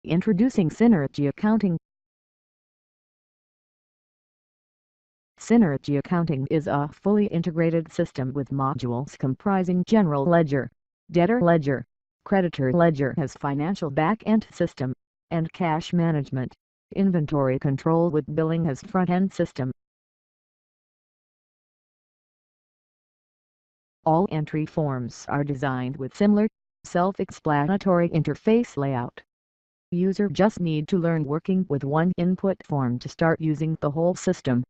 Introducing Synergy Accounting. Synergy Accounting is a fully integrated system with modules comprising General Ledger, Debtor Ledger, Creditor Ledger as financial back-end system, and Cash Management, Inventory Control with Billing as front-end system. All entry forms are designed with similar, self-explanatory interface layout. User just need to learn working with one input form to start using the whole system.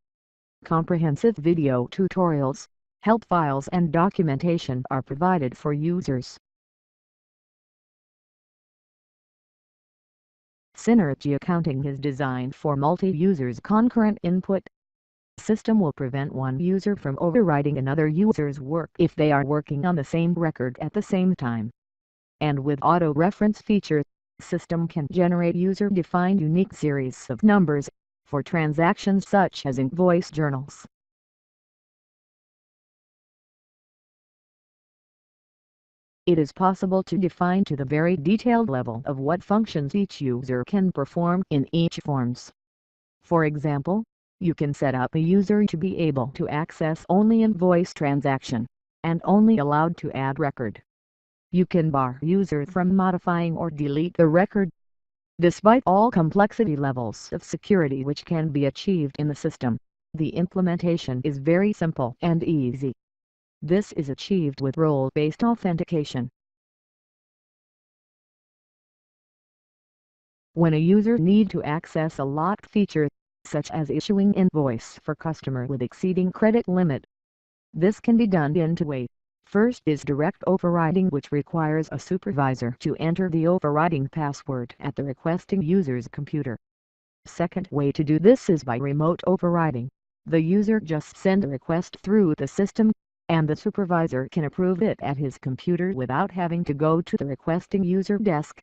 Comprehensive video tutorials, help files and documentation are provided for users. Synergy Accounting is designed for multi-users concurrent input. System will prevent one user from overriding another user's work if they are working on the same record at the same time. And with auto-reference feature, system can generate user-defined unique series of numbers for transactions such as invoice journals. It is possible to define to the very detailed level of what functions each user can perform in each forms. For example, you can set up a user to be able to access only invoice transaction, and only allowed to add record. You can bar user from modifying or delete the record. Despite all complexity levels of security which can be achieved in the system, the implementation is very simple and easy. This is achieved with role-based authentication. When a user needs to access a locked feature, such as issuing invoice for customer with exceeding credit limit, this can be done in two ways. First is direct overriding, which requires a supervisor to enter the overriding password at the requesting user's computer. Second way to do this is by remote overriding. The user just sends a request through the system, and the supervisor can approve it at his computer without having to go to the requesting user desk.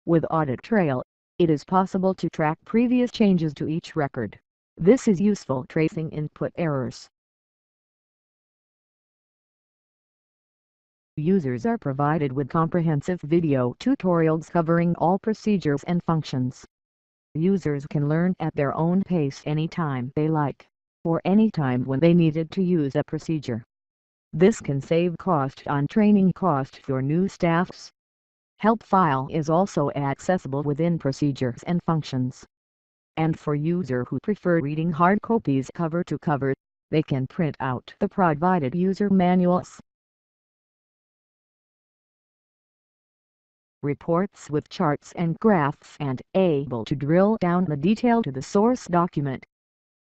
With Audit Trail, it is possible to track previous changes to each record. This is useful tracing input errors. Users are provided with comprehensive video tutorials covering all procedures and functions. Users can learn at their own pace anytime they like, or anytime when they needed to use a procedure. This can save cost on training cost for new staffs. Help file is also accessible within procedures and functions. And for users who prefer reading hard copies cover to cover, they can print out the provided user manuals. Reports with charts and graphs and able to drill down the detail to the source document.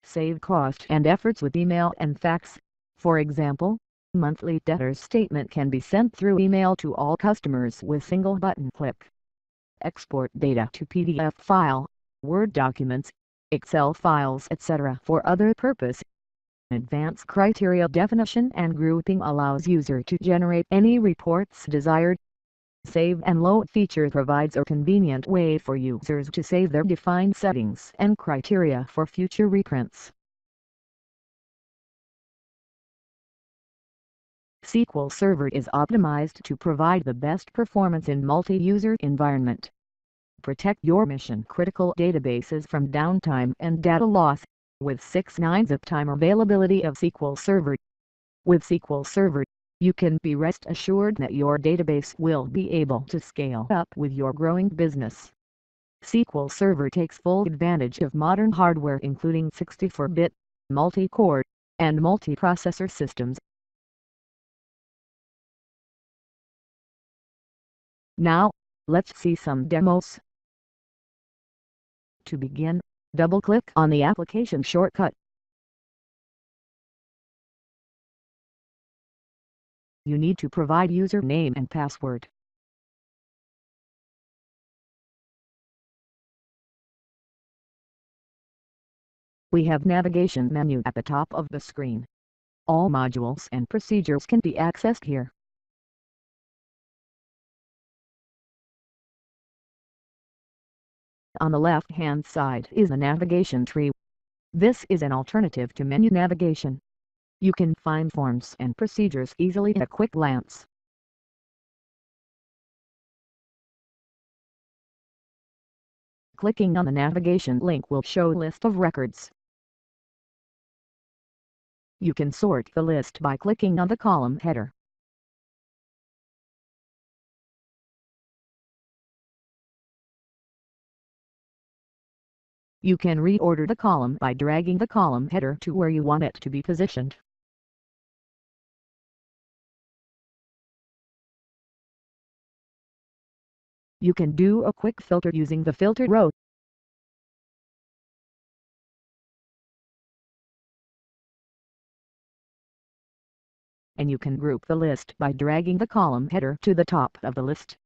Save cost and efforts with email and fax. For example, monthly debtors statement can be sent through email to all customers with single button click. Export data to PDF file, Word documents, Excel files, etc. for other purpose. Advanced criteria definition and grouping allows user to generate any reports desired. Save and load feature provides a convenient way for users to save their defined settings and criteria for future reprints. SQL Server is optimized to provide the best performance in multi-user environment. Protect your mission-critical databases from downtime and data loss, with 6 nines uptime availability of SQL Server. With SQL Server, you can be rest assured that your database will be able to scale up with your growing business. SQL Server takes full advantage of modern hardware including 64-bit, multi-core, and multiprocessor systems. Now, let's see some demos. To begin, double-click on the application shortcut. You need to provide username and password. We have navigation menu at the top of the screen. All modules and procedures can be accessed here. On the left-hand side is the navigation tree. This is an alternative to menu navigation. You can find forms and procedures easily at a quick glance. Clicking on the navigation link will show a list of records. You can sort the list by clicking on the column header. You can reorder the column by dragging the column header to where you want it to be positioned. You can do a quick filter using the filter row. And you can group the list by dragging the column header to the top of the list.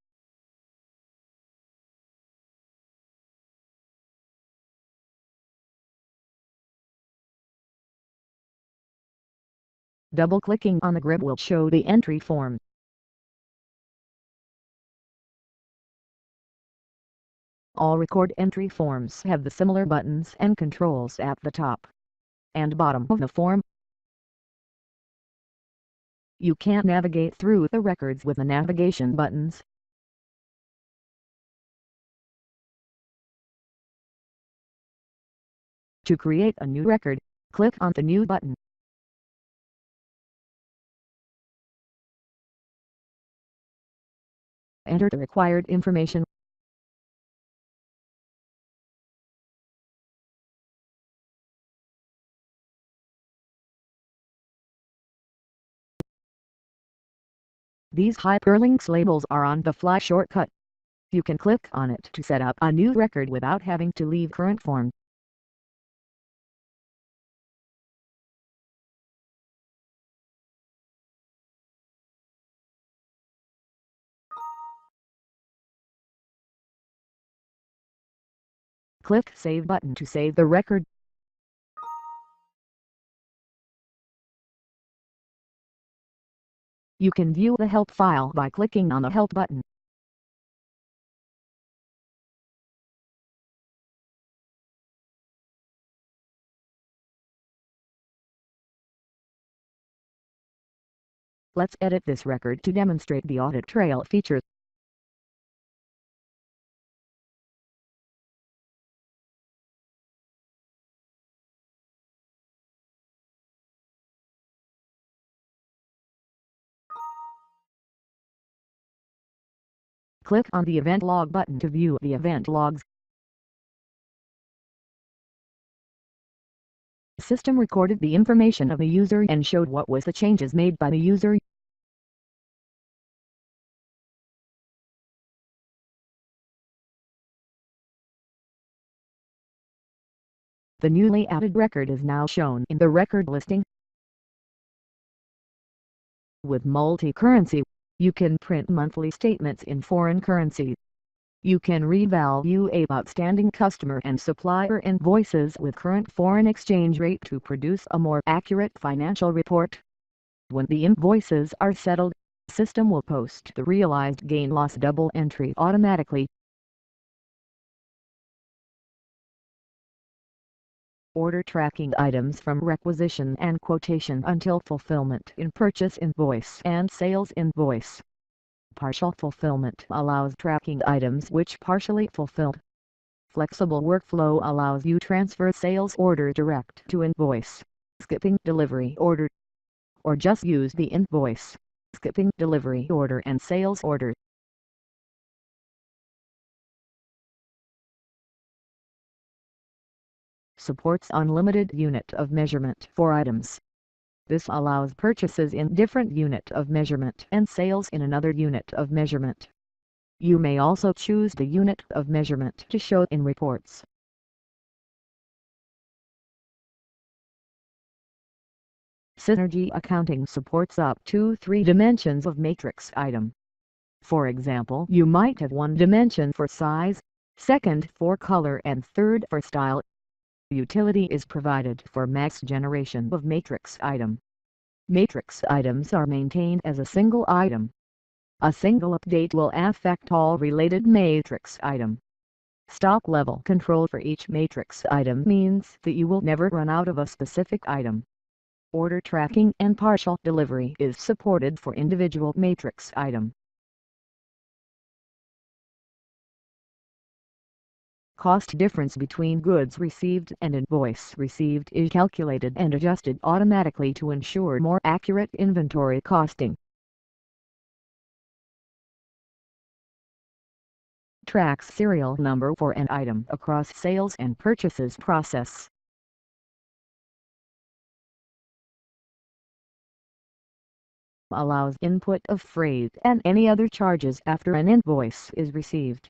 Double-clicking on the grid will show the entry form. All record entry forms have the similar buttons and controls at the top and bottom of the form. You can navigate through the records with the navigation buttons. To create a new record, click on the New button. Enter the required information. These hyperlinks labels are on-the-fly shortcut. You can click on it to set up a new record without having to leave current form. Click Save button to save the record. You can view the help file by clicking on the Help button. Let's edit this record to demonstrate the audit trail feature. Click on the Event Log button to view the event logs. The system recorded the information of the user and showed what was the changes made by the user. The newly added record is now shown in the record listing. With multi-currency, you can print monthly statements in foreign currency. You can revalue outstanding customer and supplier invoices with current foreign exchange rate to produce a more accurate financial report. When the invoices are settled, the system will post the realized gain-loss double entry automatically. Order tracking items from requisition and quotation until fulfillment in purchase invoice and sales invoice. Partial fulfillment allows tracking items which partially fulfilled. Flexible workflow allows you transfer sales order direct to invoice, skipping delivery order, or just use the invoice, skipping delivery order and sales order. Supports unlimited unit of measurement for items. This allows purchases in different unit of measurement and sales in another unit of measurement. You may also choose the unit of measurement to show in reports. Synergy accounting supports up to 3 dimensions of matrix item. For example, you might have one dimension for size, second for color and third for style. Utility is provided for max generation of matrix item. Matrix items are maintained as a single item. A single update will affect all related matrix item. Stock level control for each matrix item means that you will never run out of a specific item. Order tracking and partial delivery is supported for individual matrix item. cost difference between goods received and invoice received is calculated and adjusted automatically to ensure more accurate inventory costing. Tracks serial number for an item across sales and purchases process. Allows input of freight and any other charges after an invoice is received.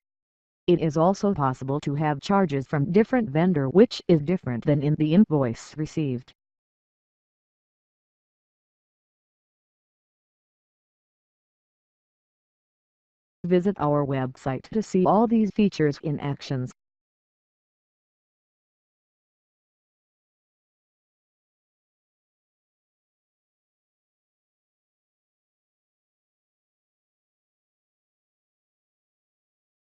It is also possible to have charges from different vendor which is different than in the invoice received. Visit our website to see all these features in action.